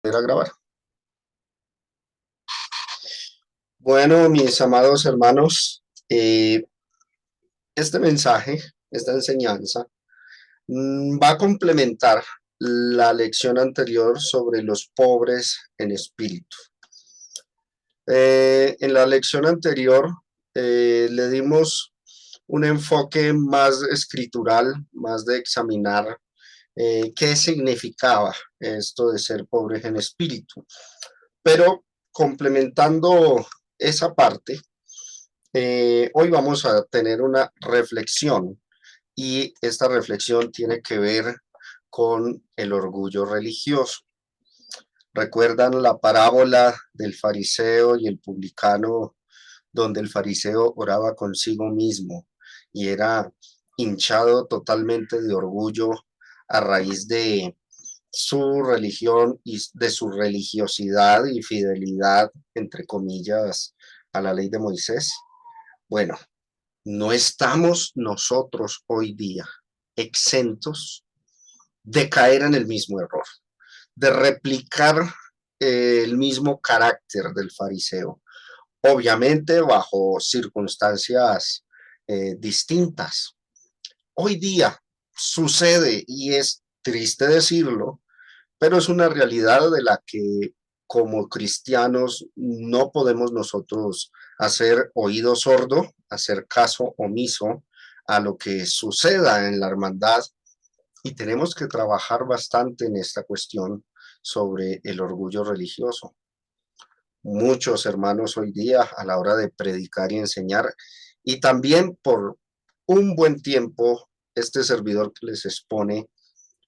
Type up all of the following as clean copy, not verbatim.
A grabar. Bueno, mis amados hermanos, este mensaje, esta enseñanza, va a complementar la lección anterior sobre los pobres en espíritu. En la lección anterior le dimos un enfoque más escritural, más de examinar qué significaba esto de ser pobres en espíritu. Pero complementando esa parte, hoy vamos a tener una reflexión y esta reflexión tiene que ver con el orgullo religioso. ¿Recuerdan la parábola del fariseo y el publicano, donde el fariseo oraba consigo mismo y era hinchado totalmente de orgullo a raíz de su religión y de su religiosidad y fidelidad, entre comillas, a la ley de Moisés? Bueno, no estamos nosotros hoy día exentos de caer en el mismo error, de replicar el mismo carácter del fariseo, obviamente bajo circunstancias distintas. Hoy día sucede, y es triste decirlo, pero es una realidad de la que como cristianos no podemos nosotros hacer oído sordo, hacer caso omiso a lo que suceda en la hermandad, y tenemos que trabajar bastante en esta cuestión sobre el orgullo religioso. Muchos hermanos hoy día a la hora de predicar y enseñar, y también por un buen tiempo este servidor que les expone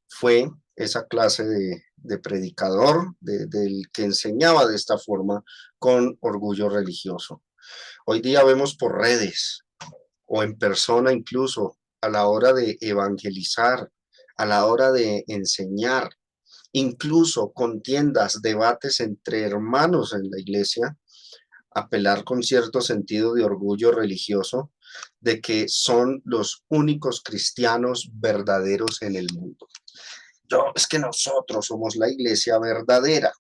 fue esa clase de predicador, del que enseñaba de esta forma con orgullo religioso. Hoy día vemos por redes o en persona incluso a la hora de evangelizar, a la hora de enseñar, incluso contiendas, debates entre hermanos en la iglesia, apelar con cierto sentido de orgullo religioso de que son los únicos cristianos verdaderos en el mundo. Es que nosotros somos la iglesia verdadera,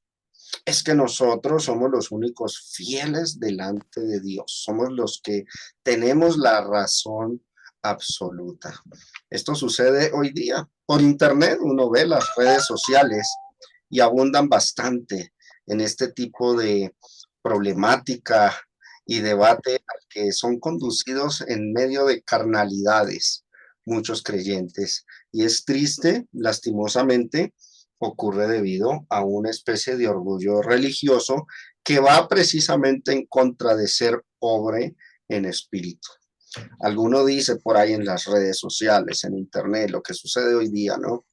es que nosotros somos los únicos fieles delante de Dios, somos los que tenemos la razón absoluta. Esto sucede hoy día por internet, uno ve las redes sociales y abundan bastante en este tipo de problemática y debate al que son conducidos en medio de carnalidades muchos creyentes. Y es triste, lastimosamente, ocurre debido a una especie de orgullo religioso que va precisamente en contra de ser pobre en espíritu. Alguno dice por ahí en las redes sociales, en internet, lo que sucede hoy día, ¿no?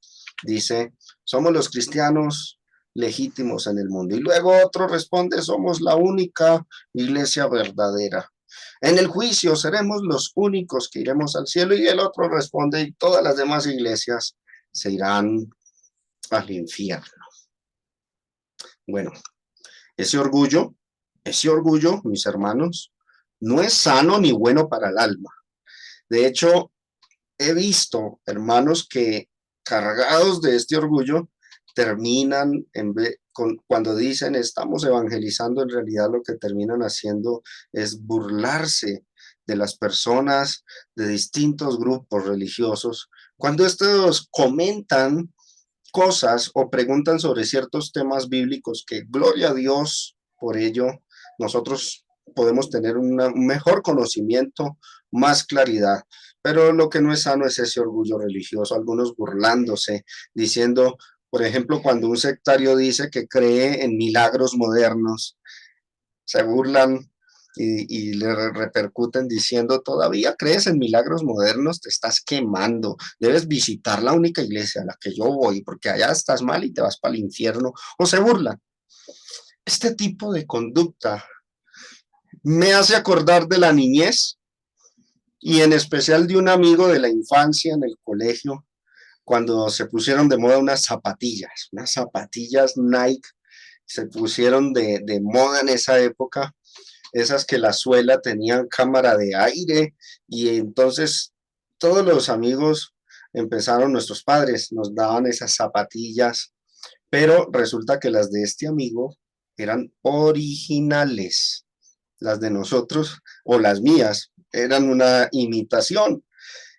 Dice, somos los cristianos legítimos en el mundo. Y luego otro responde, somos la única iglesia verdadera. En el juicio seremos los únicos que iremos al cielo. Y el otro responde, y todas las demás iglesias se irán al infierno. Bueno, ese orgullo, mis hermanos, no es sano ni bueno para el alma. De hecho, he visto hermanos que cargados de este orgullo terminan cuando dicen estamos evangelizando, en realidad lo que terminan haciendo es burlarse de las personas de distintos grupos religiosos. Cuando estos comentan cosas o preguntan sobre ciertos temas bíblicos que, gloria a Dios por ello, nosotros podemos tener un mejor conocimiento, más claridad. Pero lo que no es sano es ese orgullo religioso, algunos burlándose, diciendo, por ejemplo, cuando un sectario dice que cree en milagros modernos, se burlan y le repercuten diciendo, todavía crees en milagros modernos, te estás quemando, debes visitar la única iglesia a la que yo voy, porque allá estás mal y te vas para el infierno, o se burlan. Este tipo de conducta me hace acordar de la niñez y en especial de un amigo de la infancia en el colegio, cuando se pusieron de moda unas zapatillas Nike, se pusieron de moda en esa época, esas que la suela tenían cámara de aire, y entonces todos los amigos empezaron, nuestros padres nos daban esas zapatillas pero resulta que las de este amigo eran originales. Las de nosotros o las mías eran una imitación.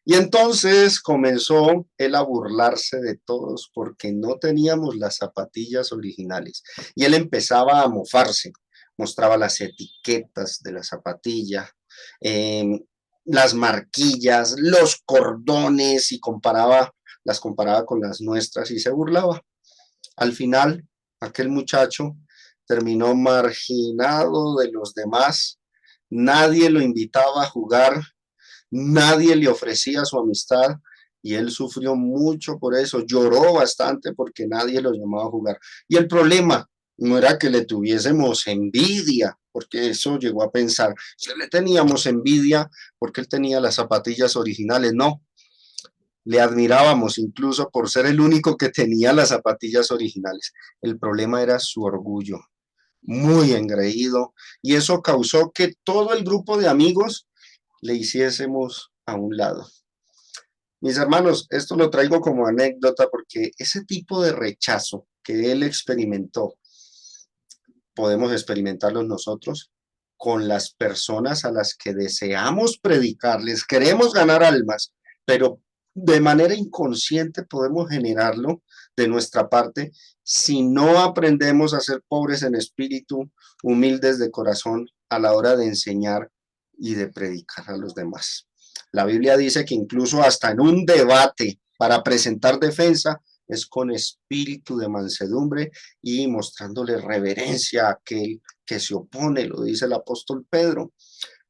Y entonces comenzó él a burlarse de todos porque no teníamos las zapatillas originales. Y él empezaba a mofarse, mostraba las etiquetas de la zapatilla, eh, las marquillas, los cordones y las comparaba con las nuestras y se burlaba. Al final, aquel muchacho terminó marginado de los demás, nadie lo invitaba a jugar, nadie le ofrecía su amistad y él sufrió mucho por eso, lloró bastante porque nadie lo llamaba a jugar. Y el problema no era que le tuviésemos envidia, porque eso llegó a pensar, si le teníamos envidia porque él tenía las zapatillas originales, no, le admirábamos incluso por ser el único que tenía las zapatillas originales. El problema era su orgullo, muy engreído, y eso causó que todo el grupo de amigos le hiciésemos a un lado. Mis hermanos, esto lo traigo como anécdota porque ese tipo de rechazo que él experimentó, podemos experimentarlo nosotros con las personas a las que deseamos predicarles, queremos ganar almas, pero de manera inconsciente podemos generarlo de nuestra parte si no aprendemos a ser pobres en espíritu, humildes de corazón a la hora de enseñar y de predicar a los demás. La Biblia dice que incluso hasta en un debate para presentar defensa es con espíritu de mansedumbre y mostrándole reverencia a aquel que se opone, lo dice el apóstol Pedro.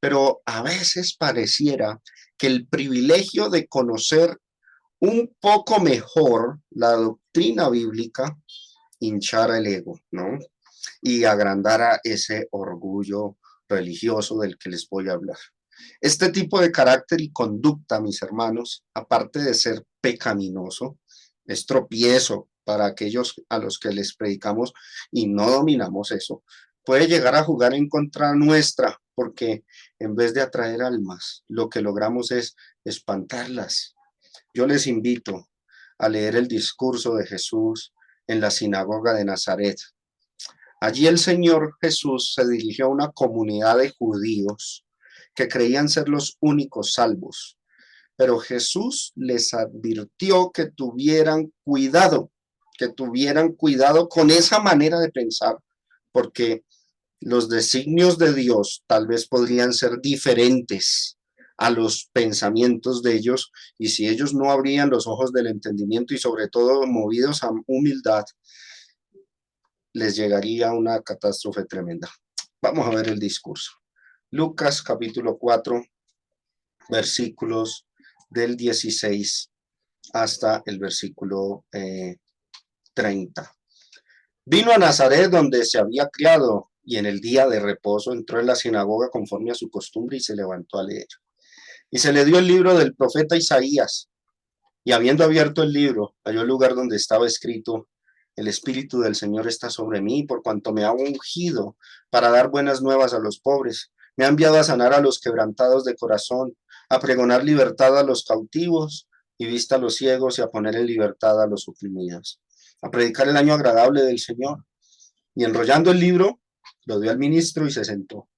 Pero a veces pareciera que el privilegio de conocer un poco mejor la doctrina bíblica hinchara el ego, ¿no? Y agrandara ese orgullo religioso del que les voy a hablar. Este tipo de carácter y conducta, mis hermanos, aparte de ser pecaminoso, es tropiezo para aquellos a los que les predicamos y no dominamos eso. Puede llegar a jugar en contra nuestra, porque en vez de atraer almas, lo que logramos es espantarlas. Yo les invito a leer el discurso de Jesús en la sinagoga de Nazaret. Allí el Señor Jesús se dirigió a una comunidad de judíos que creían ser los únicos salvos, pero Jesús les advirtió que tuvieran cuidado con esa manera de pensar, porque los designios de Dios tal vez podrían ser diferentes a los pensamientos de ellos, y si ellos no abrían los ojos del entendimiento y sobre todo movidos a humildad, les llegaría una catástrofe tremenda. Vamos a ver el discurso. Lucas capítulo 4, versículos del 16 hasta el versículo 30. Vino a Nazaret donde se había criado y en el día de reposo entró en la sinagoga conforme a su costumbre y se levantó a leer. Y se le dio el libro del profeta Isaías. Y habiendo abierto el libro, halló el lugar donde estaba escrito: el Espíritu del Señor está sobre mí, por cuanto me ha ungido para dar buenas nuevas a los pobres. Me ha enviado a sanar a los quebrantados de corazón, a pregonar libertad a los cautivos y vista a los ciegos y a poner en libertad a los oprimidos, a predicar el año agradable del Señor. Y enrollando el libro, lo dio al ministro y se sentó.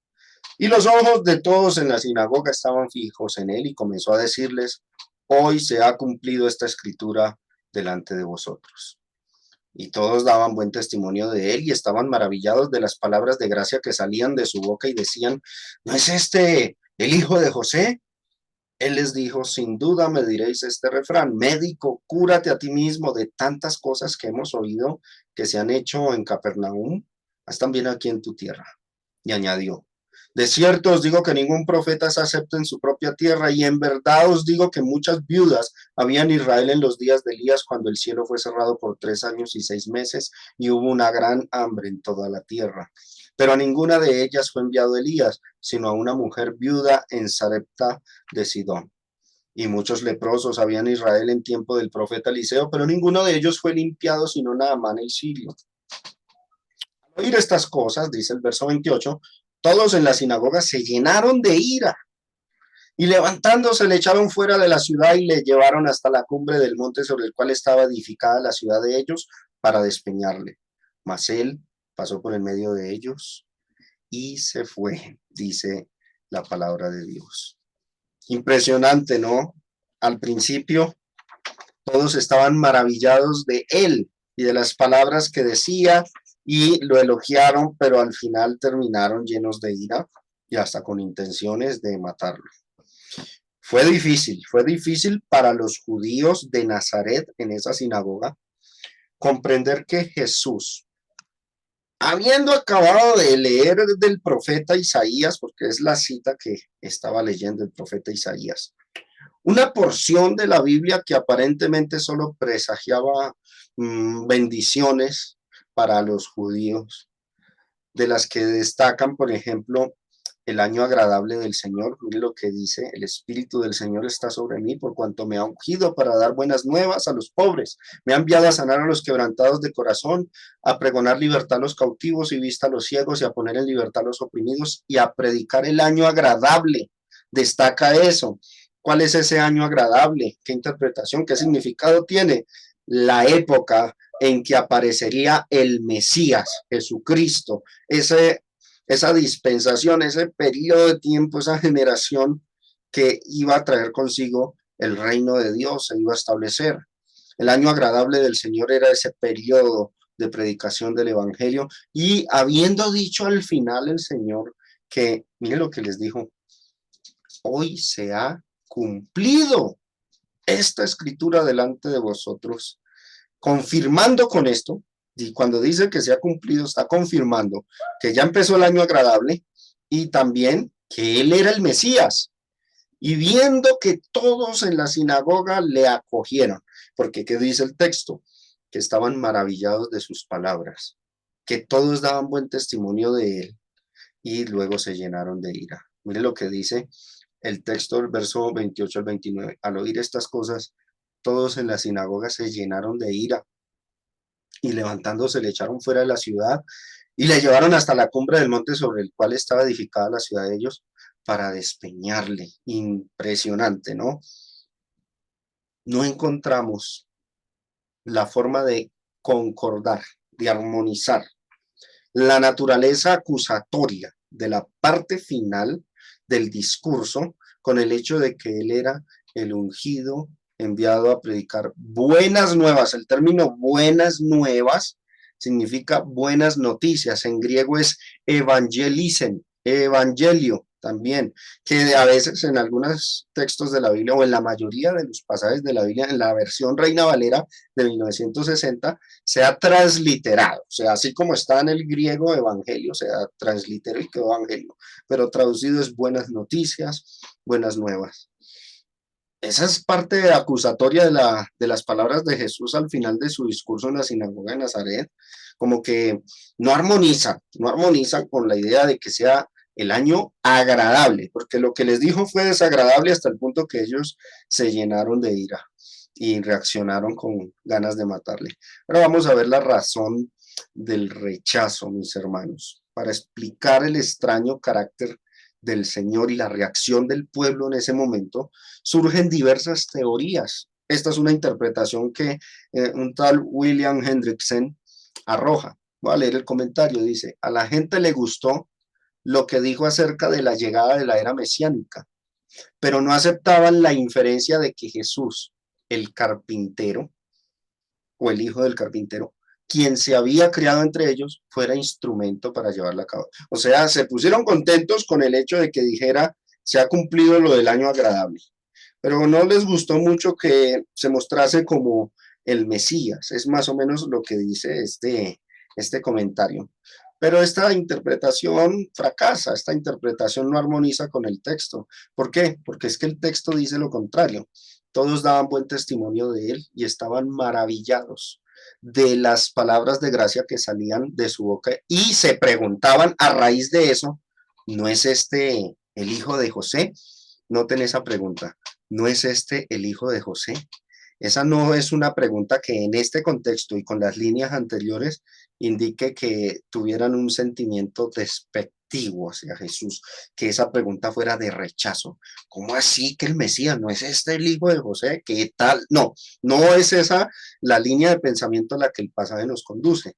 Y los ojos de todos en la sinagoga estaban fijos en él y comenzó a decirles: hoy se ha cumplido esta escritura delante de vosotros. Y todos daban buen testimonio de él y estaban maravillados de las palabras de gracia que salían de su boca y decían: ¿no es este el hijo de José? Él les dijo: sin duda me diréis este refrán: médico, cúrate a ti mismo, de tantas cosas que hemos oído que se han hecho en Capernaum, haz también aquí en tu tierra. Y añadió: de cierto os digo que ningún profeta se acepta en su propia tierra, y en verdad os digo que muchas viudas había en Israel en los días de Elías, cuando el cielo fue cerrado por 3 años y 6 meses, y hubo una gran hambre en toda la tierra. Pero a ninguna de ellas fue enviado Elías, sino a una mujer viuda en Sarepta de Sidón. Y muchos leprosos había en Israel en tiempo del profeta Eliseo, pero ninguno de ellos fue limpiado, sino Naamán el sirio. Al oír estas cosas, dice el verso 28, todos en la sinagoga se llenaron de ira y levantándose le echaron fuera de la ciudad y le llevaron hasta la cumbre del monte sobre el cual estaba edificada la ciudad de ellos, para despeñarle. Mas él pasó por el medio de ellos y se fue, dice la palabra de Dios. Impresionante, ¿no? Al principio todos estaban maravillados de él y de las palabras que decía y lo elogiaron, pero al final terminaron llenos de ira y hasta con intenciones de matarlo. Fue difícil para los judíos de Nazaret en esa sinagoga comprender que Jesús, habiendo acabado de leer del profeta Isaías, porque es la cita que estaba leyendo el profeta Isaías, una porción de la Biblia que aparentemente solo presagiaba bendiciones para los judíos, de las que destacan, por ejemplo, el año agradable del Señor. Mire lo que dice: el Espíritu del Señor está sobre mí, por cuanto me ha ungido para dar buenas nuevas a los pobres. Me ha enviado a sanar a los quebrantados de corazón, a pregonar libertad a los cautivos y vista a los ciegos, y a poner en libertad a los oprimidos, y a predicar el año agradable. Destaca eso. ¿Cuál es ese año agradable? ¿Qué interpretación, qué significado tiene? La época en que aparecería el Mesías, Jesucristo, esa dispensación, ese periodo de tiempo, esa generación que iba a traer consigo el reino de Dios, se iba a establecer. El año agradable del Señor era ese periodo de predicación del Evangelio, y habiendo dicho al final el Señor que, miren lo que les dijo: hoy se ha cumplido esta escritura delante de vosotros, confirmando con esto, y cuando dice que se ha cumplido, está confirmando que ya empezó el año agradable y también que él era el Mesías. Y viendo que todos en la sinagoga le acogieron, porque ¿qué dice el texto? Que estaban maravillados de sus palabras, que todos daban buen testimonio de él y luego se llenaron de ira. Mire lo que dice el texto del verso 28 al 29. Al oír estas cosas, todos en la sinagoga se llenaron de ira y levantándose le echaron fuera de la ciudad y le llevaron hasta la cumbre del monte sobre el cual estaba edificada la ciudad de ellos para despeñarle. Impresionante, ¿no? No encontramos la forma de concordar, de armonizar la naturaleza acusatoria de la parte final del discurso con el hecho de que él era el ungido enviado a predicar buenas nuevas. El término buenas nuevas significa buenas noticias. En griego es evangelisen, evangelio también, que a veces en algunos textos de la Biblia o en la mayoría de los pasajes de la Biblia, en la versión Reina Valera de 1960, se ha transliterado, o sea, así como está en el griego evangelio, se ha transliterado y quedó evangelio, pero traducido es buenas noticias, buenas nuevas. Esa es parte acusatoria de las palabras de Jesús al final de su discurso en la sinagoga de Nazaret, como que no armoniza con la idea de que sea el año agradable, porque lo que les dijo fue desagradable hasta el punto que ellos se llenaron de ira y reaccionaron con ganas de matarle. Ahora vamos a ver la razón del rechazo, mis hermanos, para explicar el extraño carácter del Señor y la reacción del pueblo en ese momento. Surgen diversas teorías. Esta es una interpretación que un tal William Hendrickson arroja. Voy a leer el comentario. Dice: a la gente le gustó lo que dijo acerca de la llegada de la era mesiánica, pero no aceptaban la inferencia de que Jesús, el carpintero, o el hijo del carpintero, quien se había criado entre ellos, fuera instrumento para llevarla a cabo. O sea, se pusieron contentos con el hecho de que dijera: se ha cumplido lo del año agradable, pero no les gustó mucho que se mostrase como el Mesías. Es más o menos lo que dice este comentario. Pero esta interpretación fracasa, esta interpretación no armoniza con el texto. ¿Por qué? Porque es que el texto dice lo contrario. Todos daban buen testimonio de él y estaban maravillados de las palabras de gracia que salían de su boca y se preguntaban a raíz de eso: ¿no es este el hijo de José? Noten esa pregunta: ¿no es este el hijo de José? Esa no es una pregunta que en este contexto y con las líneas anteriores indique que tuvieran un sentimiento despectivo antiguo hacia Jesús, que esa pregunta fuera de rechazo. ¿Cómo así que el Mesías no es este el hijo de José? ¿Qué tal? No, no es esa la línea de pensamiento a la que el pasaje nos conduce.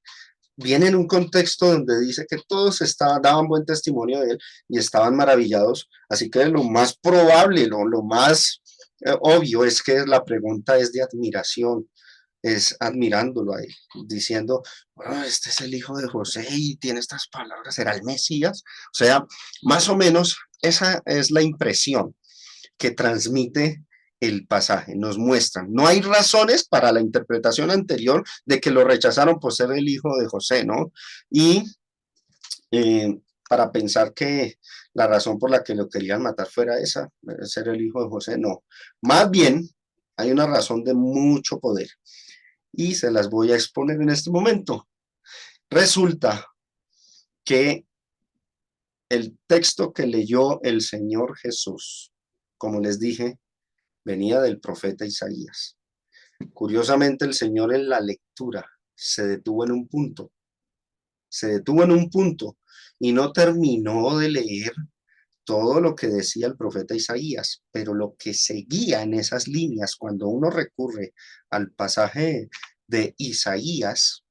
Viene en un contexto donde dice que todos daban buen testimonio de él y estaban maravillados, así que lo más probable, lo más obvio es que la pregunta es de admiración, es admirándolo ahí, diciendo, oh, este es el hijo de José y tiene estas palabras, ¿será el Mesías? O sea, más o menos esa es la impresión que transmite el pasaje, nos muestran. No hay razones para la interpretación anterior de que lo rechazaron por ser el hijo de José, ¿no? Y para pensar que la razón por la que lo querían matar fuera esa, ser el hijo de José, no. Más bien, hay una razón de mucho poder y se las voy a exponer en este momento. Resulta que el texto que leyó el Señor Jesús, como les dije, venía del profeta Isaías. Curiosamente, el Señor en la lectura se detuvo en un punto, y no terminó de leer todo lo que decía el profeta Isaías, pero lo que seguía en esas líneas, cuando uno recurre al pasaje de Isaías,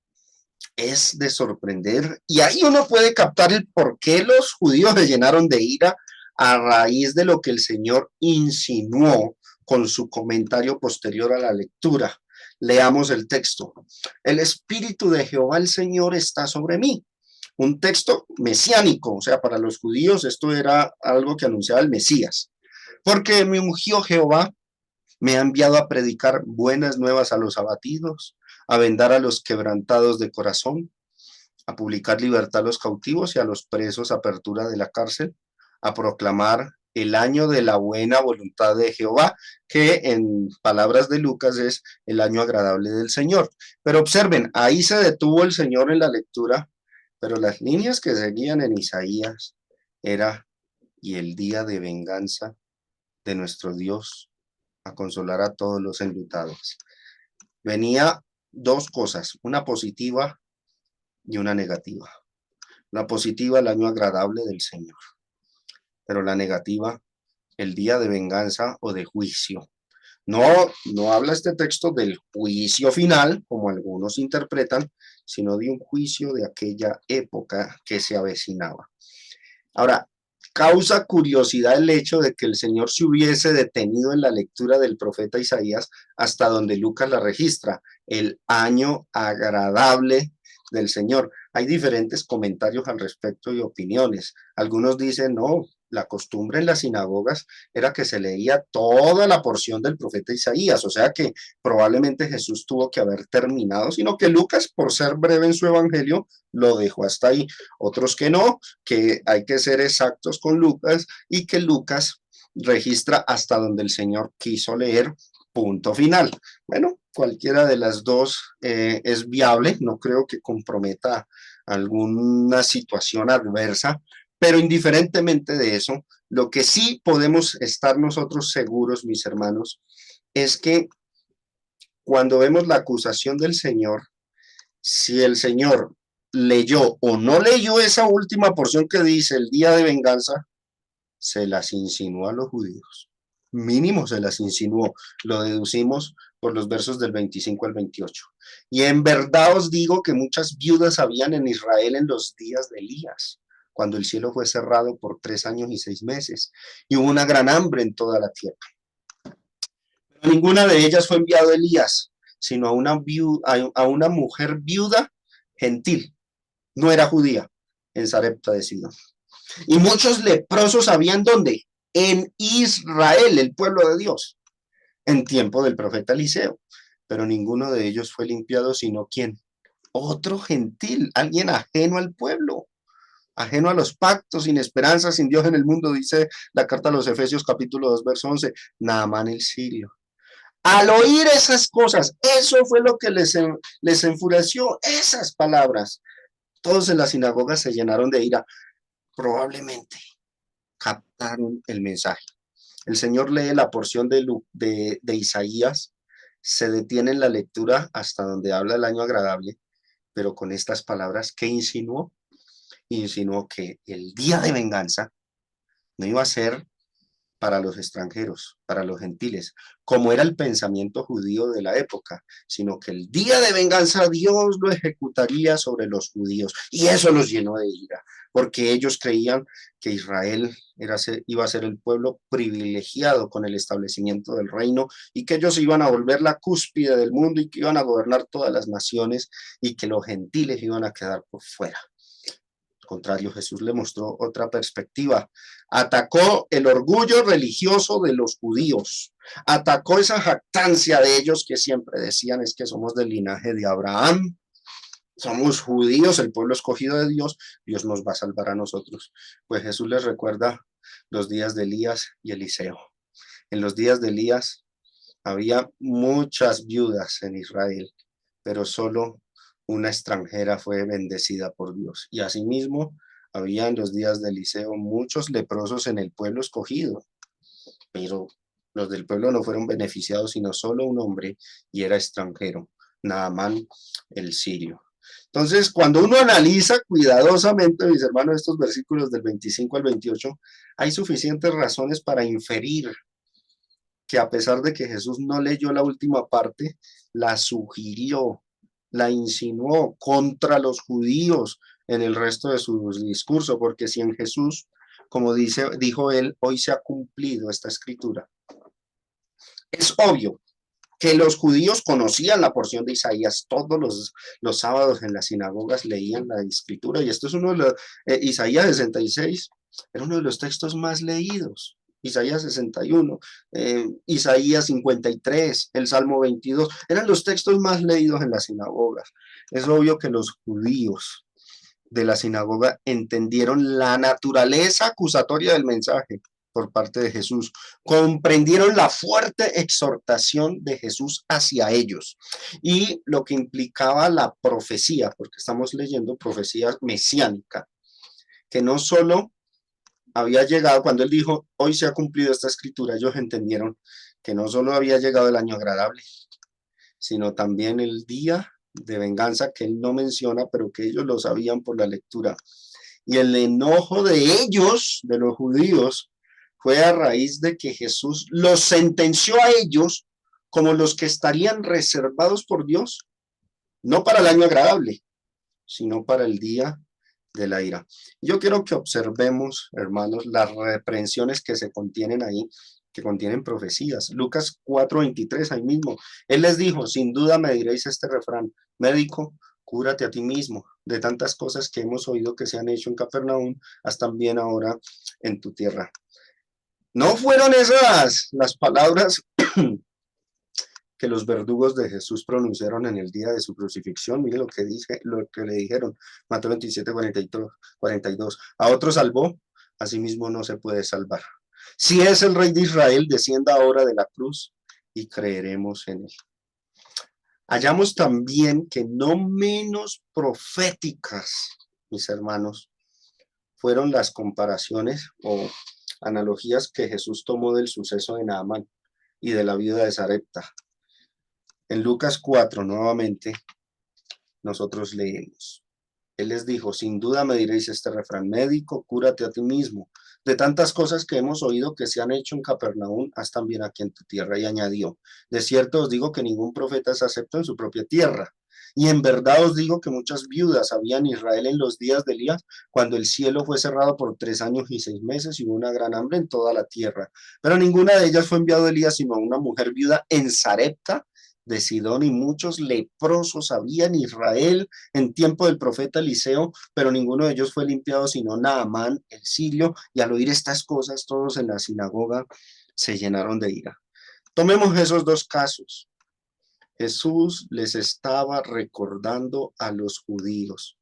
es de sorprender, y ahí uno puede captar el por qué los judíos se llenaron de ira a raíz de lo que el Señor insinuó con su comentario posterior a la lectura. Leamos el texto. El Espíritu de Jehová el Señor está sobre mí. Un texto mesiánico, o sea, para los judíos esto era algo que anunciaba el Mesías. Porque me ungió Jehová, me ha enviado a predicar buenas nuevas a los abatidos, a vendar a los quebrantados de corazón, a publicar libertad a los cautivos y a los presos apertura de la cárcel, a proclamar el año de la buena voluntad de Jehová, que en palabras de Lucas es el año agradable del Señor. Pero observen, ahí se detuvo el Señor en la lectura, pero las líneas que seguían en Isaías era, y el día de venganza de nuestro Dios a consolar a todos los enlutados. Venía dos cosas, una positiva y una negativa. La positiva, el año agradable del Señor, pero la negativa, el día de venganza o de juicio. No, no habla este texto del juicio final, como algunos interpretan, sino de un juicio de aquella época que se avecinaba. Ahora, causa curiosidad el hecho de que el Señor se hubiese detenido en la lectura del profeta Isaías hasta donde Lucas la registra, el año agradable del Señor. Hay diferentes comentarios al respecto y opiniones. Algunos dicen, no, la costumbre en las sinagogas era que se leía toda la porción del profeta Isaías, o sea que probablemente Jesús tuvo que haber terminado, sino que Lucas, por ser breve en su evangelio, lo dejó hasta ahí. Otros que no, que hay que ser exactos con Lucas y que Lucas registra hasta donde el Señor quiso leer, punto final. Bueno, cualquiera de las dos es viable, no creo que comprometa alguna situación adversa, pero indiferentemente de eso, lo que sí podemos estar nosotros seguros, mis hermanos, es que cuando vemos la acusación del Señor, si el Señor leyó o no leyó esa última porción que dice el día de venganza, se las insinuó a los judíos. Mínimo se las insinuó. Lo deducimos por los versos del 25 al 28. Y en verdad os digo que muchas viudas habían en Israel en los días de Elías, cuando el cielo fue cerrado por 3 años y 6 meses, y hubo una gran hambre en toda la tierra. Pero ninguna de ellas fue enviado Elías, sino a una mujer viuda gentil, no era judía, en Sarepta de Sidón. Y muchos leprosos habían donde en Israel, el pueblo de Dios, en tiempo del profeta Eliseo. Pero ninguno de ellos fue limpiado, sino ¿quién? Otro gentil, alguien ajeno al pueblo, ajeno a los pactos, sin esperanza, sin Dios en el mundo, dice la carta a los Efesios capítulo 2, verso 11, Naamán el sirio. Al oír esas cosas, eso fue lo que les enfureció, esas palabras. Todos en la sinagoga se llenaron de ira. Probablemente captaron el mensaje. El Señor lee la porción de Isaías, se detiene en la lectura hasta donde habla el año agradable, pero con estas palabras, ¿qué insinuó? insinuó que el día de venganza no iba a ser para los extranjeros, para los gentiles, como era el pensamiento judío de la época, sino que el día de venganza Dios lo ejecutaría sobre los judíos. Y eso los llenó de ira, porque ellos creían que Israel iba a ser el pueblo privilegiado con el establecimiento del reino y que ellos iban a volver la cúspide del mundo y que iban a gobernar todas las naciones y que los gentiles iban a quedar por fuera. Al contrario, Jesús le mostró otra perspectiva. Atacó el orgullo religioso de los judíos. Atacó esa jactancia de ellos que siempre decían es que somos del linaje de Abraham, somos judíos, el pueblo escogido de Dios, Dios nos va a salvar a nosotros. Pues Jesús les recuerda los días de Elías y Eliseo. En los días de Elías había muchas viudas en Israel, pero solo una extranjera fue bendecida por Dios. Y asimismo, había en los días de Eliseo muchos leprosos en el pueblo escogido, pero los del pueblo no fueron beneficiados, sino solo un hombre, y era extranjero, Naamán el sirio. Entonces, cuando uno analiza cuidadosamente, mis hermanos, estos versículos del 25 al 28, hay suficientes razones para inferir que a pesar de que Jesús no leyó la última parte, la sugirió, la insinuó contra los judíos en el resto de su discurso, porque si en Jesús, como dijo él, hoy se ha cumplido esta escritura. Es obvio que los judíos conocían la porción de Isaías, todos los sábados en las sinagogas leían la escritura, y esto es uno de los, Isaías 66, era uno de los textos más leídos. Isaías 61, Isaías 53, el Salmo 22, eran los textos más leídos en las sinagogas. Es obvio que los judíos de la sinagoga entendieron la naturaleza acusatoria del mensaje por parte de Jesús, comprendieron la fuerte exhortación de Jesús hacia ellos y lo que implicaba la profecía, porque estamos leyendo profecía mesiánica, que no solo había llegado, cuando él dijo, hoy se ha cumplido esta escritura, ellos entendieron que no solo había llegado el año agradable, sino también el día de venganza que él no menciona, pero que ellos lo sabían por la lectura. Y el enojo de ellos, de los judíos, fue a raíz de que Jesús los sentenció a ellos como los que estarían reservados por Dios, no para el año agradable, sino para el día de la ira. Yo quiero que observemos, hermanos, las reprensiones que se contienen ahí, que contienen profecías. Lucas 4:23, ahí mismo. Él les dijo, sin duda me diréis este refrán, médico, cúrate a ti mismo. De tantas cosas que hemos oído que se han hecho en Capernaum, haz también ahora en tu tierra. No fueron esas las palabras que los verdugos de Jesús pronunciaron en el día de su crucifixión. Mire lo que le dijeron, Mateo 27, 42. A otro salvó, a sí mismo no se puede salvar. Si es el rey de Israel, descienda ahora de la cruz y creeremos en él. Hallamos también que no menos proféticas, mis hermanos, fueron las comparaciones o analogías que Jesús tomó del suceso de Naamán y de la viuda de Sarepta. En Lucas 4, nuevamente, nosotros leemos. Él les dijo, sin duda me diréis este refrán, médico, cúrate a ti mismo. De tantas cosas que hemos oído que se han hecho en Capernaum, haz también aquí en tu tierra. Y añadió, de cierto os digo que ningún profeta es acepto en su propia tierra. Y en verdad os digo que muchas viudas había en Israel en los días de Elías, cuando el cielo fue cerrado por 3 años y 6 meses y hubo una gran hambre en toda la tierra. Pero ninguna de ellas fue enviado a Elías, sino a una mujer viuda en Sarepta de Sidón, y muchos leprosos había en Israel en tiempo del profeta Eliseo, pero ninguno de ellos fue limpiado, sino Naamán el sirio, y al oír estas cosas todos en la sinagoga se llenaron de ira. Tomemos esos dos casos. Jesús les estaba recordando a los judíos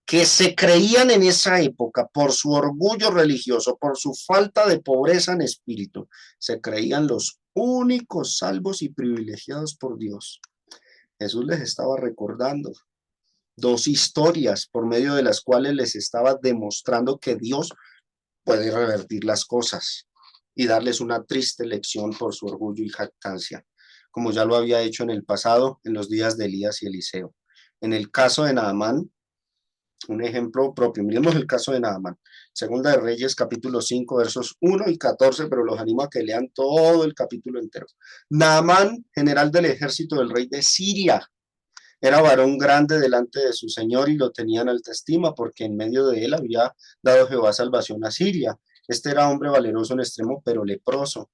que se creían en esa época por su orgullo religioso, por su falta de pobreza en espíritu, se creían los únicos salvos y privilegiados por Dios. Jesús les estaba recordando dos historias por medio de las cuales les estaba demostrando que Dios puede revertir las cosas y darles una triste lección por su orgullo y jactancia, como ya lo había hecho en el pasado, en los días de Elías y Eliseo. En el caso de Naamán, Un ejemplo propio. Miremos el caso de Naamán. Segunda de Reyes, capítulo 5, versos 1 y 14, pero los animo a que lean todo el capítulo entero. Naamán, general del ejército del rey de Siria, era varón grande delante de su señor y lo tenían alta estima porque en medio de él había dado Jehová salvación a Siria. Este era hombre valeroso en extremo, pero leproso.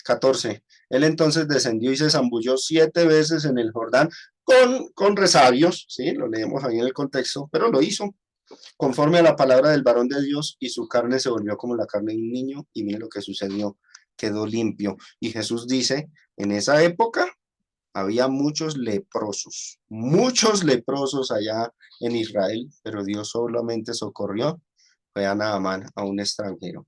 14. Él entonces descendió y se zambulló 7 veces en el Jordán con resabios, ¿sí? Lo leemos ahí en el contexto, pero lo hizo conforme a la palabra del varón de Dios y su carne se volvió como la carne de un niño y mire lo que sucedió, quedó limpio. Y Jesús dice, en esa época había muchos leprosos allá en Israel, pero Dios solamente socorrió, fue a Naamán, a un extranjero.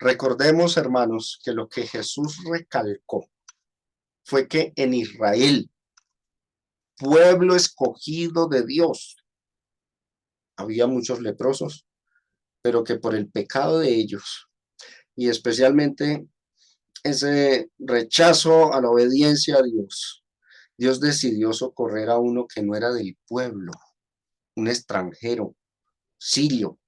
Recordemos, hermanos, que lo que Jesús recalcó fue que en Israel, pueblo escogido de Dios, había muchos leprosos, pero que por el pecado de ellos, y especialmente ese rechazo a la obediencia a Dios, Dios decidió socorrer a uno que no era del pueblo, un extranjero, sirio,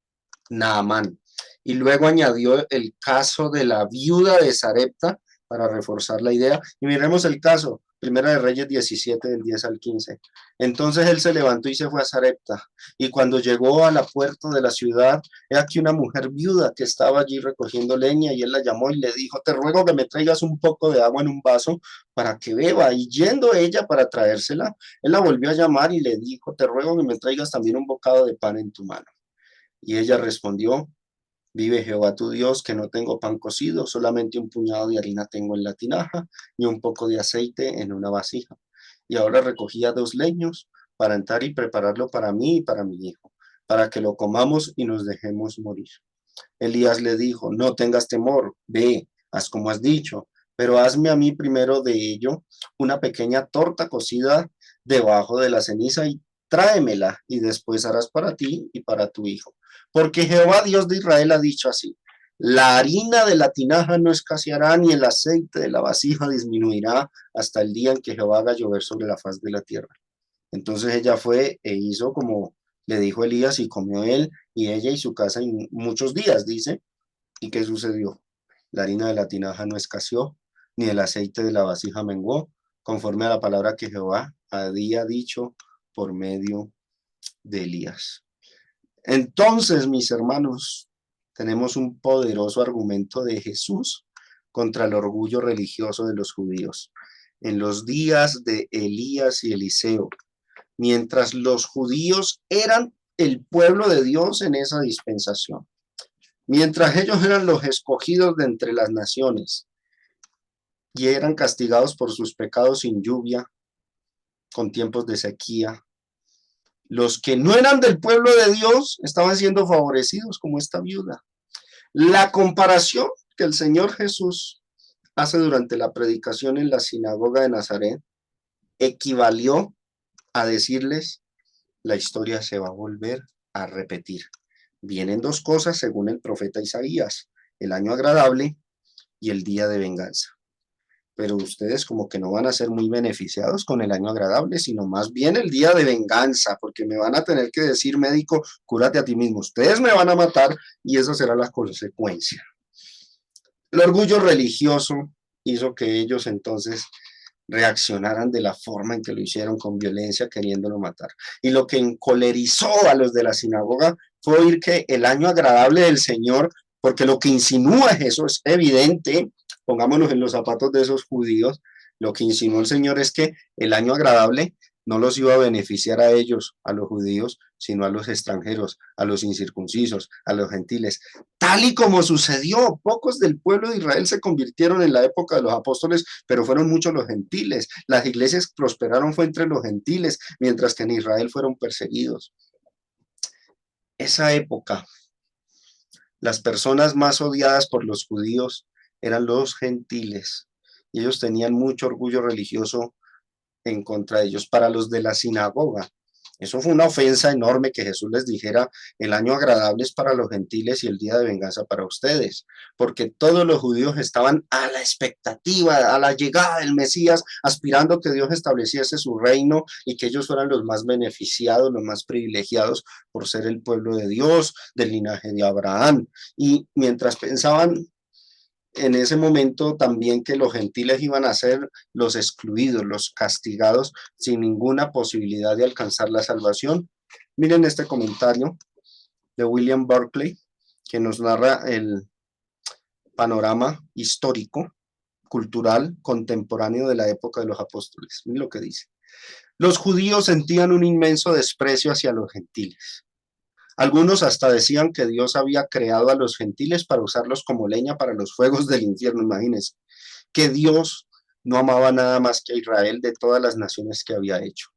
Naamán. Y luego añadió el caso de la viuda de Sarepta para reforzar la idea. Y miremos el caso, Primera de Reyes 17, del 10 al 15. Entonces él se levantó y se fue a Sarepta. Y cuando llegó a la puerta de la ciudad, he aquí una mujer viuda que estaba allí recogiendo leña, y él la llamó y le dijo, te ruego que me traigas un poco de agua en un vaso para que beba. Y yendo ella para traérsela, él la volvió a llamar y le dijo, te ruego que me traigas también un bocado de pan en tu mano. Y ella respondió, vive Jehová tu Dios, que no tengo pan cocido, solamente un puñado de harina tengo en la tinaja y un poco de aceite en una vasija. Y ahora recogía 2 leños para entrar y prepararlo para mí y para mi hijo, para que lo comamos y nos dejemos morir. Elías le dijo, no tengas temor, ve, haz como has dicho, pero hazme a mí primero de ello una pequeña torta cocida debajo de la ceniza y tráemela, y después harás para ti y para tu hijo. Porque Jehová Dios de Israel ha dicho así, la harina de la tinaja no escaseará, ni el aceite de la vasija disminuirá hasta el día en que Jehová haga llover sobre la faz de la tierra. Entonces ella fue e hizo como le dijo Elías, y comió él y ella y su casa en muchos días, dice. ¿Y qué sucedió? La harina de la tinaja no escaseó, ni el aceite de la vasija menguó, conforme a la palabra que Jehová había dicho por medio de Elías. Entonces, mis hermanos, tenemos un poderoso argumento de Jesús contra el orgullo religioso de los judíos. En los días de Elías y Eliseo, mientras los judíos eran el pueblo de Dios en esa dispensación, mientras ellos eran los escogidos de entre las naciones y eran castigados por sus pecados sin lluvia, con tiempos de sequía, los que no eran del pueblo de Dios estaban siendo favorecidos como esta viuda. La comparación que el Señor Jesús hace durante la predicación en la sinagoga de Nazaret equivalió a decirles, la historia se va a volver a repetir. Vienen 2 cosas según el profeta Isaías, el año agradable y el día de venganza. Pero ustedes como que no van a ser muy beneficiados con el año agradable, sino más bien el día de venganza, porque me van a tener que decir, médico, cúrate a ti mismo, ustedes me van a matar y esa será la consecuencia. El orgullo religioso hizo que ellos entonces reaccionaran de la forma en que lo hicieron, con violencia, queriéndolo matar. Y lo que encolerizó a los de la sinagoga fue oír que el año agradable del Señor, porque lo que insinúa eso es evidente, pongámonos en los zapatos de esos judíos, lo que insinuó el Señor es que el año agradable no los iba a beneficiar a ellos, a los judíos, sino a los extranjeros, a los incircuncisos, a los gentiles. Tal y como sucedió, pocos del pueblo de Israel se convirtieron en la época de los apóstoles, pero fueron muchos los gentiles. Las iglesias prosperaron fue entre los gentiles, mientras que en Israel fueron perseguidos. Esa época, las personas más odiadas por los judíos eran los gentiles, y ellos tenían mucho orgullo religioso en contra de ellos. Para los de la sinagoga, Eso fue una ofensa enorme que Jesús les dijera, el año agradable es para los gentiles y el día de venganza para ustedes, porque todos los judíos estaban a la expectativa, a la llegada del Mesías, aspirando que Dios estableciese su reino y que ellos fueran los más beneficiados, los más privilegiados por ser el pueblo de Dios, del linaje de Abraham. Y mientras pensaban en ese momento también que los gentiles iban a ser los excluidos, los castigados, sin ninguna posibilidad de alcanzar la salvación. Miren este comentario de William Barclay, que nos narra el panorama histórico, cultural, contemporáneo de la época de los apóstoles. Miren lo que dice. Los judíos sentían un inmenso desprecio hacia los gentiles. Algunos hasta decían que Dios había creado a los gentiles para usarlos como leña para los fuegos del infierno, imagínense, que Dios no amaba nada más que a Israel de todas las naciones que había hecho,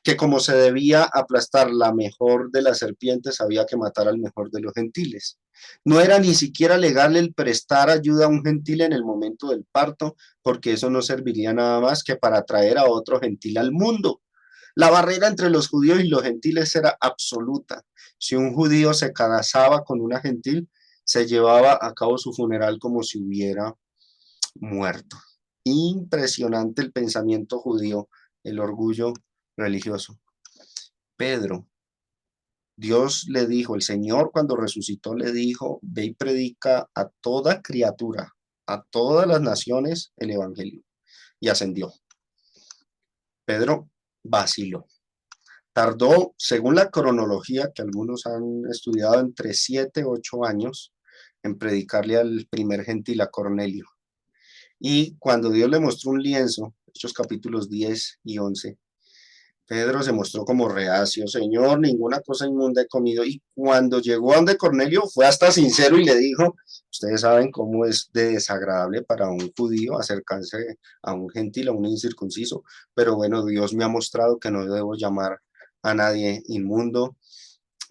que como se debía aplastar la mejor de las serpientes, había que matar al mejor de los gentiles. No era ni siquiera legal el prestar ayuda a un gentil en el momento del parto, porque eso no serviría nada más que para traer a otro gentil al mundo. La barrera entre los judíos y los gentiles era absoluta. Si un judío se casaba con una gentil, se llevaba a cabo su funeral como si hubiera muerto. Impresionante el pensamiento judío, el orgullo religioso. Pedro, Dios le dijo, el Señor cuando resucitó le dijo, ve y predica a toda criatura, a todas las naciones el evangelio. Y ascendió. Pedro vaciló. Tardó, según la cronología que algunos han estudiado, entre 7 u 8 años en predicarle al primer gentil, a Cornelio. Y cuando Dios le mostró un lienzo, Hechos capítulos 10 y 11, Pedro se mostró como reacio, Señor, ninguna cosa inmunda he comido. Y cuando llegó a donde Cornelio, fue hasta sincero y le dijo, ustedes saben cómo es de desagradable para un judío acercarse a un gentil, a un incircunciso, pero bueno, Dios me ha mostrado que no debo llamar a nadie inmundo,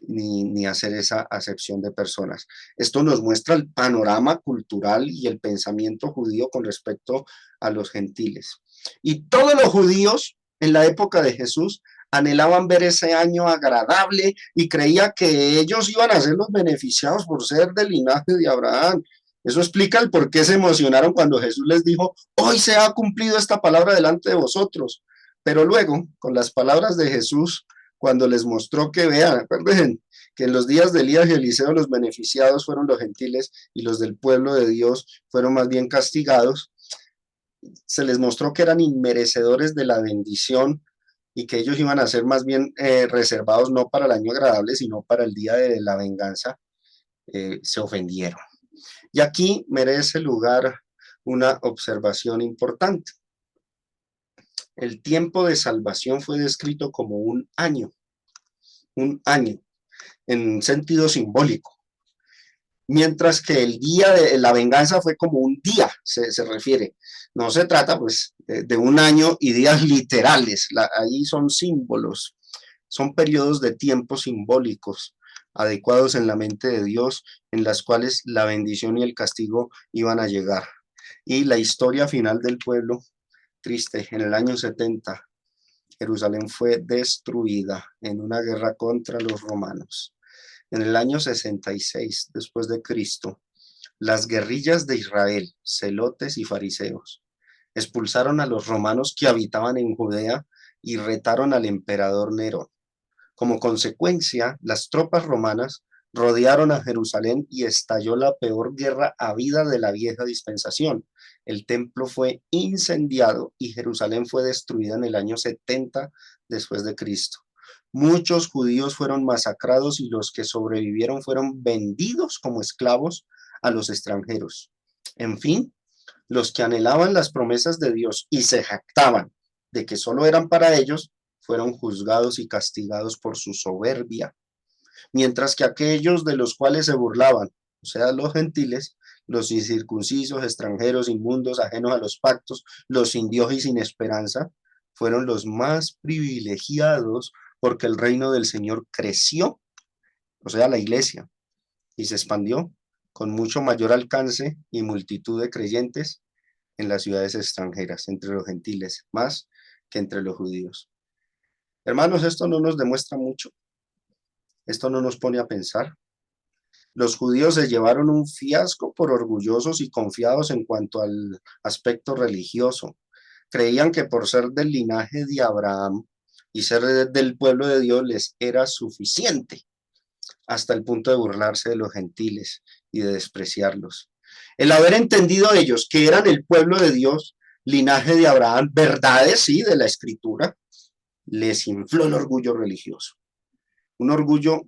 ni hacer esa acepción de personas. Esto nos muestra el panorama cultural y el pensamiento judío con respecto a los gentiles. Y todos los judíos en la época de Jesús anhelaban ver ese año agradable y creía que ellos iban a ser los beneficiados por ser del linaje de Abraham. Eso explica el por qué se emocionaron cuando Jesús les dijo, hoy se ha cumplido esta palabra delante de vosotros. Pero luego, con las palabras de Jesús, cuando les mostró que, vean, acuérdense, que en los días de Elías y Eliseo los beneficiados fueron los gentiles y los del pueblo de Dios fueron más bien castigados, se les mostró que eran inmerecedores de la bendición y que ellos iban a ser más bien reservados no para el año agradable, sino para el día de la venganza, se ofendieron. Y aquí merece lugar una observación importante. El tiempo de salvación fue descrito como un año, en sentido simbólico, mientras que el día de la venganza fue como un día, se refiere. No se trata pues de un año y días literales, ahí son símbolos, son periodos de tiempo simbólicos adecuados en la mente de Dios, en las cuales la bendición y el castigo iban a llegar. Y la historia final del pueblo, triste, en el año 70, Jerusalén fue destruida en una guerra contra los romanos. En el año 66 después de Cristo, las guerrillas de Israel, celotes y fariseos, expulsaron a los romanos que habitaban en Judea y retaron al emperador Nerón. Como consecuencia, las tropas romanas rodearon a Jerusalén y estalló la peor guerra habida de la vieja dispensación. El templo fue incendiado y Jerusalén fue destruida en el año 70 después de Cristo. Muchos judíos fueron masacrados y los que sobrevivieron fueron vendidos como esclavos a los extranjeros. En fin, los que anhelaban las promesas de Dios y se jactaban de que solo eran para ellos, fueron juzgados y castigados por su soberbia, mientras que aquellos de los cuales se burlaban, o sea, los gentiles, los incircuncisos, extranjeros, inmundos, ajenos a los pactos, los sin Dios y sin esperanza, fueron los más privilegiados porque el reino del Señor creció, o sea, la iglesia, y se expandió con mucho mayor alcance y multitud de creyentes en las ciudades extranjeras, entre los gentiles, más que entre los judíos. Hermanos, esto no nos demuestra mucho, esto no nos pone a pensar. Los judíos se llevaron un fiasco por orgullosos y confiados en cuanto al aspecto religioso. Creían que por ser del linaje de Abraham y ser del pueblo de Dios les era suficiente, hasta el punto de burlarse de los gentiles y de despreciarlos. El haber entendido ellos que eran el pueblo de Dios, linaje de Abraham, verdades, sí, de la escritura, les infló el orgullo religioso. Un orgullo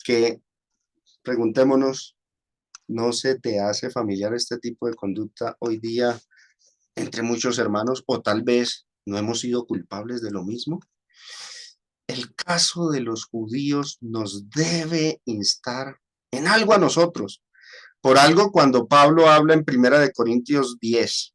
que, preguntémonos, ¿no se te hace familiar este tipo de conducta hoy día entre muchos hermanos? O tal vez no hemos sido culpables de lo mismo. El caso de los judíos nos debe instar en algo a nosotros. Por algo, cuando Pablo habla en Primera de Corintios 10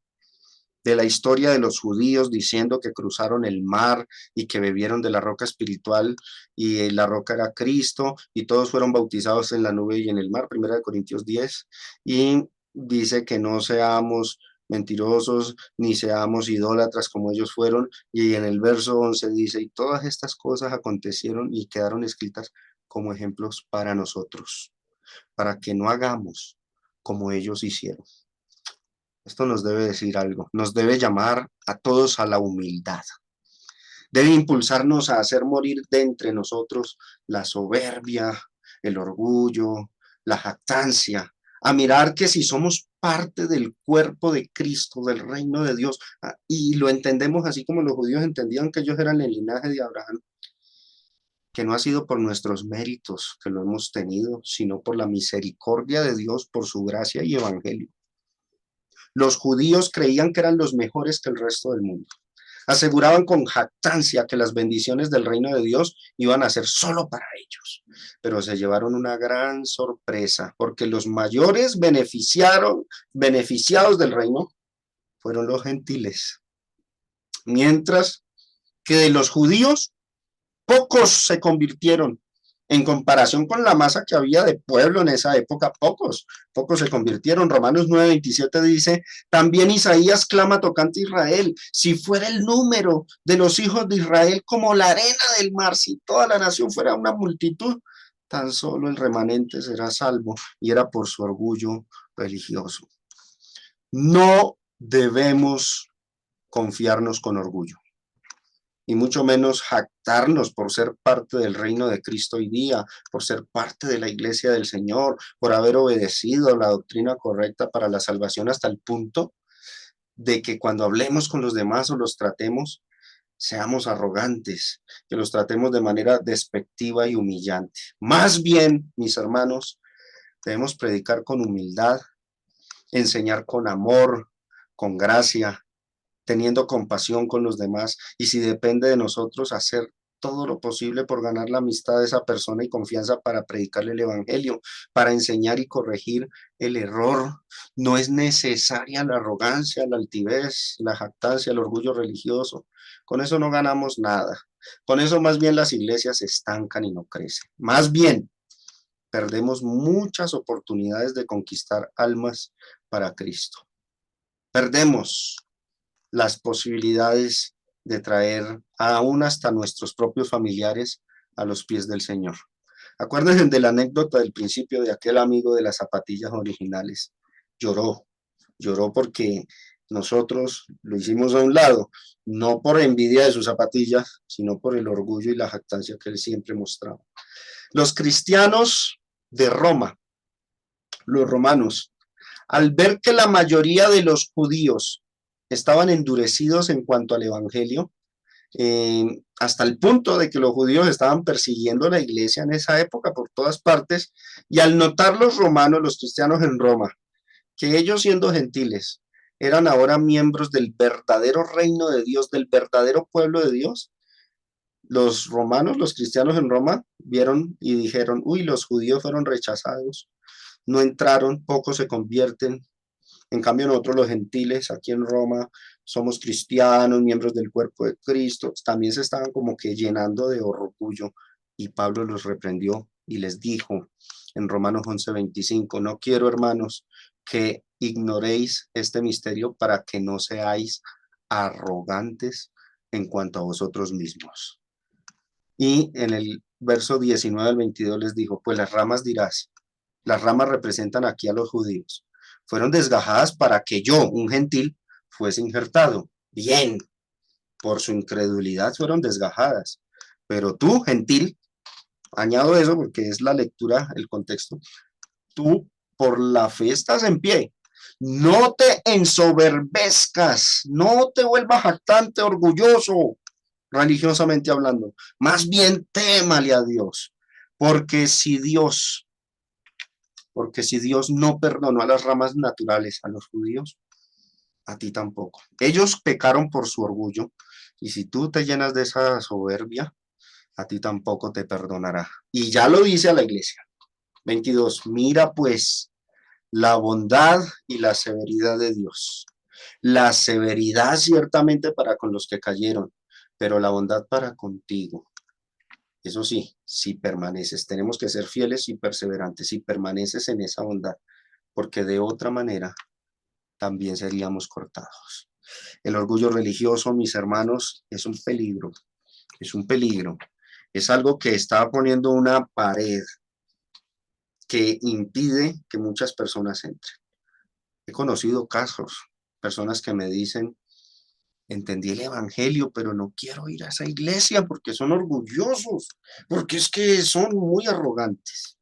de la historia de los judíos diciendo que cruzaron el mar y que bebieron de la roca espiritual y la roca era Cristo y todos fueron bautizados en la nube y en el mar, Primera de Corintios 10, y dice que no seamos mentirosos ni seamos idólatras como ellos fueron, y en el verso 11 dice, y todas estas cosas acontecieron y quedaron escritas como ejemplos para nosotros, para que no hagamos como ellos hicieron. Esto nos debe decir algo, nos debe llamar a todos a la humildad. Debe impulsarnos a hacer morir de entre nosotros la soberbia, el orgullo, la jactancia, a mirar que si somos parte del cuerpo de Cristo, del reino de Dios, y lo entendemos así como los judíos entendían que ellos eran el linaje de Abraham, que no ha sido por nuestros méritos que lo hemos tenido, sino por la misericordia de Dios, por su gracia y evangelio. Los judíos creían que eran los mejores que el resto del mundo. Aseguraban con jactancia que las bendiciones del reino de Dios iban a ser solo para ellos. Pero se llevaron una gran sorpresa, porque los mayores beneficiados del reino fueron los gentiles. Mientras que de los judíos, pocos se convirtieron. En comparación con la masa que había de pueblo en esa época, pocos se convirtieron. Romanos 9:27 dice, también Isaías clama tocante a Israel, si fuera el número de los hijos de Israel como la arena del mar, si toda la nación fuera una multitud, tan solo el remanente será salvo, y era por su orgullo religioso. No debemos confiarnos con orgullo, y mucho menos jactarnos por ser parte del reino de Cristo hoy día, por ser parte de la iglesia del Señor, por haber obedecido la doctrina correcta para la salvación hasta el punto de que cuando hablemos con los demás o los tratemos, seamos arrogantes, que los tratemos de manera despectiva y humillante. Más bien, mis hermanos, debemos predicar con humildad, enseñar con amor, con gracia, teniendo compasión con los demás, y si depende de nosotros, hacer todo lo posible por ganar la amistad de esa persona y confianza para predicarle el evangelio, para enseñar y corregir el error. No es necesaria la arrogancia, la altivez, la jactancia, el orgullo religioso. Con eso no ganamos nada. Con eso más bien las iglesias se estancan y no crecen. Más bien, perdemos muchas oportunidades de conquistar almas para Cristo. Perdemos las posibilidades de traer aún hasta nuestros propios familiares a los pies del Señor. Acuérdense de la anécdota del principio de aquel amigo de las zapatillas originales. Lloró porque nosotros lo hicimos a un lado, no por envidia de sus zapatillas, sino por el orgullo y la jactancia que él siempre mostraba. Los cristianos de Roma, los romanos, al ver que la mayoría de los judíos estaban endurecidos en cuanto al evangelio, hasta el punto de que los judíos estaban persiguiendo la iglesia en esa época por todas partes, y al notar los romanos, los cristianos en Roma, que ellos siendo gentiles eran ahora miembros del verdadero reino de Dios, del verdadero pueblo de Dios, los romanos, los cristianos en Roma, vieron y dijeron, uy, los judíos fueron rechazados, no entraron, pocos se convierten. En cambio, nosotros los gentiles aquí en Roma somos cristianos, miembros del cuerpo de Cristo. También se estaban como que llenando de orgullo, y Pablo los reprendió y les dijo en Romanos 11:25, no quiero, hermanos, que ignoréis este misterio para que no seáis arrogantes en cuanto a vosotros mismos. Y en el verso 19 al 22 les dijo, pues las ramas dirás, las ramas representan aquí a los judíos, fueron desgajadas para que yo, un gentil, fuese injertado. Bien, por su incredulidad fueron desgajadas. Pero tú, gentil, añado eso porque es la lectura, el contexto, tú por la fe estás en pie. No te ensoberbezcas, no te vuelvas jactante, orgulloso, religiosamente hablando. Más bien témale a Dios, porque si Dios, porque si Dios no perdonó a las ramas naturales, a los judíos, a ti tampoco. Ellos pecaron por su orgullo, y si tú te llenas de esa soberbia, a ti tampoco te perdonará. Y ya lo dice a la iglesia. 22. Mira pues la bondad y la severidad de Dios. La severidad ciertamente para con los que cayeron, pero la bondad para contigo. Eso sí, si permaneces, tenemos que ser fieles y perseverantes, si permaneces en esa bondad, porque de otra manera también seríamos cortados. El orgullo religioso, mis hermanos, es un peligro, es un peligro. Es algo que está poniendo una pared que impide que muchas personas entren. He conocido casos, personas que me dicen, entendí el evangelio, pero no quiero ir a esa iglesia porque son orgullosos, porque es que son muy arrogantes.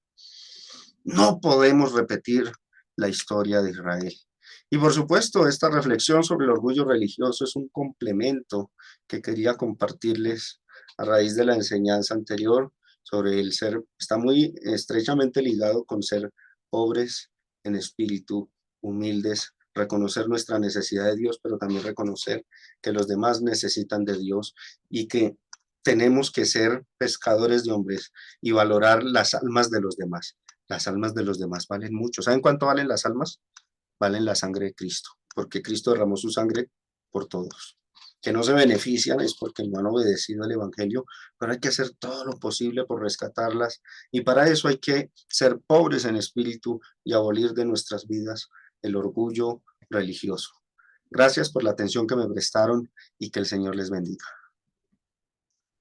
No podemos repetir la historia de Israel. Y por supuesto, esta reflexión sobre el orgullo religioso es un complemento que quería compartirles a raíz de la enseñanza anterior sobre el ser, está muy estrechamente ligado con ser pobres en espíritu, humildes, reconocer nuestra necesidad de Dios, pero también reconocer que los demás necesitan de Dios y que tenemos que ser pescadores de hombres y valorar las almas de los demás. Las almas de los demás valen mucho. ¿Saben cuánto valen las almas? Valen la sangre de Cristo, porque Cristo derramó su sangre por todos. Que no se benefician es porque no han obedecido al Evangelio, pero hay que hacer todo lo posible por rescatarlas y para eso hay que ser pobres en espíritu y abolir de nuestras vidas el orgullo religioso. Gracias por la atención que me prestaron y que el Señor les bendiga.